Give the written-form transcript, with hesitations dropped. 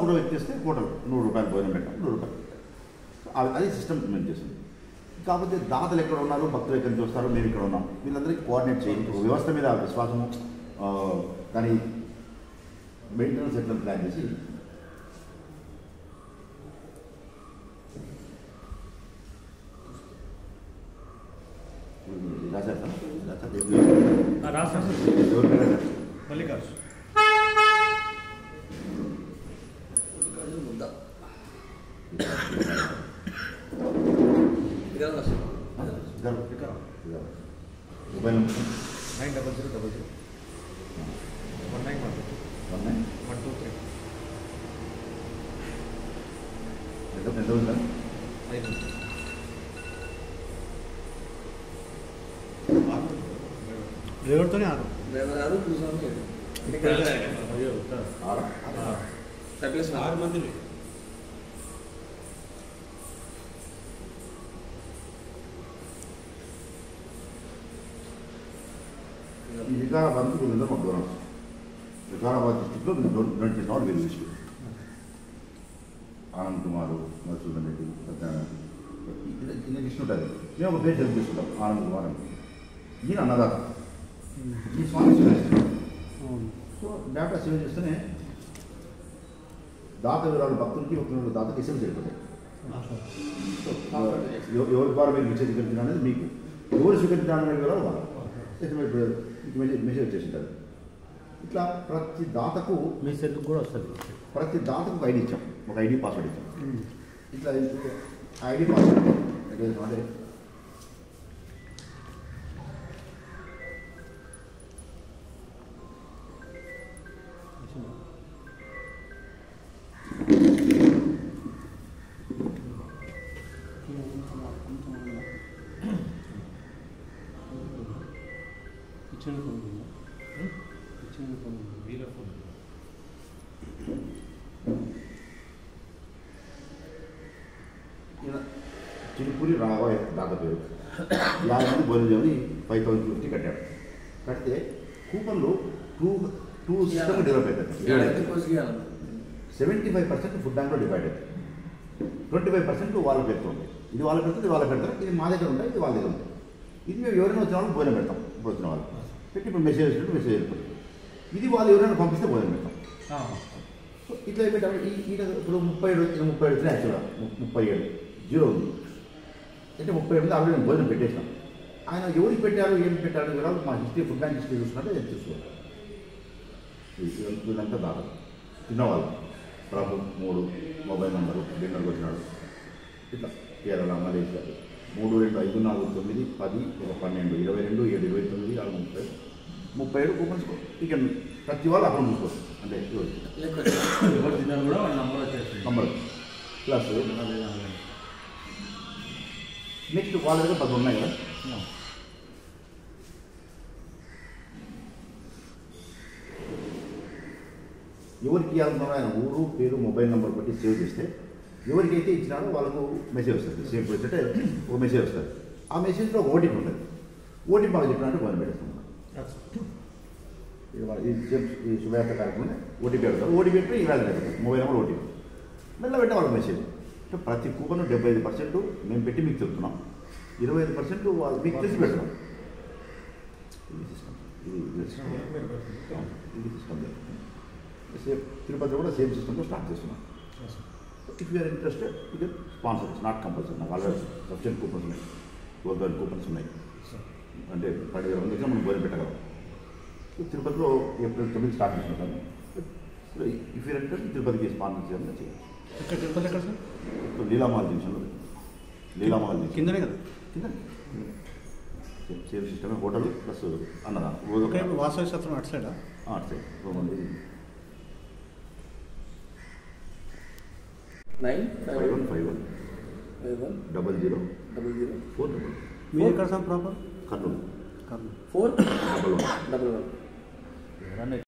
కూడా ఎక్కిస్తే హోటల్ ₹100 భోజనం పెట్టాం, ₹100. అది సిస్టమ్ ఇంప్లిమెంట్ చేస్తుంది. కాకపోతే దాతలు ఎక్కడ ఉన్నారు, భక్తులు ఎక్కడి నుంచి వస్తారో, మేము ఇక్కడ ఉన్నాం, వీళ్ళందరికీ కోఆర్డినేట్ చేయండి. ఒక వ్యవస్థ మీద విశ్వాసము, దాని మెయింటెనెన్స్ ఎట్లా ప్లాన్ చేసి మల్లికార్జున్ మొబైల్ నెంబర్ 9000 19 ఎంత ఉందా? డ్రైవర్తోనే 6 మంది. వికారాబాద్కి వీళ్ళందరూ మాకు దూరం. వికారాబాద్ డిస్టిక్లో డొనేట్ చేసిన వాళ్ళు వీళ్ళు లిస్టు. ఆనంద్ కుమార్, మధుసూదన్ రెడ్డి, సత్యనారాయణ లిస్ట్ ఉంటుంది. మేము ఒక పేరు హెల్ప్ చేసుకుంటాం, ఆనంద్ కుమార్ అని. ఈయన అన్నదాత, ఈ స్వామి సేవ చేస్తున్నాం. సో డేటా సేవ చేస్తూనే దాత వివరాలు భక్తులకి ఒక దాతకి సేవ చేయకపోతాయి. ఎవరి ద్వారా మీరు స్వీకరించడం అనేది మీకు, ఎవరు స్వీకరించడం అనేది వివరాలు వాళ్ళు మెసేజ్ వచ్చేసింటారు. ఇట్లా ప్రతి దాతకు మెసేజ్ కూడా వస్తుంది. ప్రతి దాతకు ఒక ఐడి ఇచ్చాం, ఒక ఐడి పాస్వర్డ్ ఇచ్చాం. ఇట్లా ఐడి పాస్వర్డ్ అంటే చిరుపూరి రాఘవయ్య దాత పేరు 50 మంది భోజనం చేయమని 5050 కట్టాడు. కడితే కూపన్లు టూ సిస్టమ్ డెవలప్ అవుతుంది. 75% ఫుడ్ బ్యాంక్లో డివైడ్ అవుతుంది, 25% వాళ్ళ పెడుతుంది. ఇది వాళ్ళ పెడుతుంది, ఇది వాళ్ళ పెడతారు. ఇది మా దగ్గర ఉంటాయి, ఇది వాళ్ళ దగ్గర ఉంటాయి. ఇది మేము ఎవరైనా వచ్చిన వాళ్ళు భోజనం పెడతాం. ఇప్పుడు వచ్చిన వాళ్ళు పెట్టి ఇప్పుడు మెసేజ్ వచ్చినట్టు మెసేజ్ వెళ్ళిపోతుంది. ఇది వాళ్ళు ఎవరైనా పంపిస్తే భోజనం పెడతాం. సో ఇట్లా పెట్టాము. ఇప్పుడు 37 వచ్చినాయి. యాక్చువల్గా 37 జీరో ఉంది అంటే 37 ఆల్రెడీ మేము భోజనం పెట్టేసాం. ఆయన ఎవరికి పెట్టారు, ఏం పెట్టారు వివరాలు మా హిస్టరీ, ఫుడ్ బ్యాంక్ హిస్టరీ చూసుకుంటే నేను చూసుకోవాలి. వీళ్ళంతా దాదాపు తిన్నవాళ్ళు. ప్రభు 3 మొబైల్ నెంబరు, డిన్నర్కి వచ్చినాడు. ఇట్లా కేరళ, మలేషియా 3, 2, 5, 4, 9, 10, 12, 22, 7, 29, 30, 37 కూపన్స్. ఇక ప్రతి వాళ్ళు అకౌంట్ చూసుకోవచ్చు. అంటే ఎవరు తిన్నారు కూడా వాళ్ళ నంబర్ వచ్చేస్తుంది. నంబర్ ప్లస్ నెక్స్ట్ వాళ్ళ దగ్గర 10 ఉన్నాయి కదా. ఎవరికి ఇవ్వాలన్నారో ఆయన ఊరు, పేరు, మొబైల్ నెంబర్ బట్టి సేవ్ చేస్తే ఎవరికైతే ఇచ్చినారో వాళ్ళకు మెసేజ్ వస్తుంది. సేవ్ చేస్తే ఒక మెసేజ్ వస్తుంది. ఆ మెసేజ్లో ఒక ఓటీపీ ఉంటుంది. ఓటీపీ మాకు చెప్పినట్టు ఫోన్ పెట్టేస్తాం. ఈ శుభయాత్ర కార్యక్రమం ఓటీపీ పెడతారు. ఓటీపీ పెట్టి ఇవాళ పెడతారు. మొబైల్ నెంబర్ ఓటీపీ మెల్ల పెట్టే వాళ్ళకి మెసేజ్. అంటే ప్రతి కూపన్ 75% మేము పెట్టి మీకు చెప్తున్నాం, 25% వాళ్ళు మీకు తెలిసి పెడతాం. ఇది సిస్టమ్, ఇది సిస్టమ్. సేమ్ తిరుపతిలో కూడా సేమ్ సిస్టమ్తో స్టార్ట్ చేస్తున్నాం. If you're interested you can sponsor. It's not compulsory. నాకు ఆల్రెడీ సబ్సిడెంట్ కూపన్స్ ఉన్నాయి, గవర్నమెంట్ కూపన్స్ ఉన్నాయి. అంటే 10,000 మందికి మనం భోజనం పెట్టగలం. తిరుపతిలో ఏప్రిల్ 9 స్టార్ట్ చేస్తున్నాం. సో ఇఫ్ యూ ఎంటర్ తిరుపతికి స్పాన్సర్ చేయాలని చేయాలి. ఇక్కడ తిరుపతి ఎక్కడ సార్? ఇప్పుడు లీలామాల జంక్షన్లో లీలామాల జంక్షన్ కిందనే కదా? కింద సేమ్ సిస్టమే హోటల్ ప్లస్ అన్నదా ఓకే. వాసవి సత్రం అటు సైడా? అటు సైడ్ 9151 00 4 మీరు ఎక్కడ సార్ ప్రాపర్? కర్నూలు కర్నూలు. 4 11.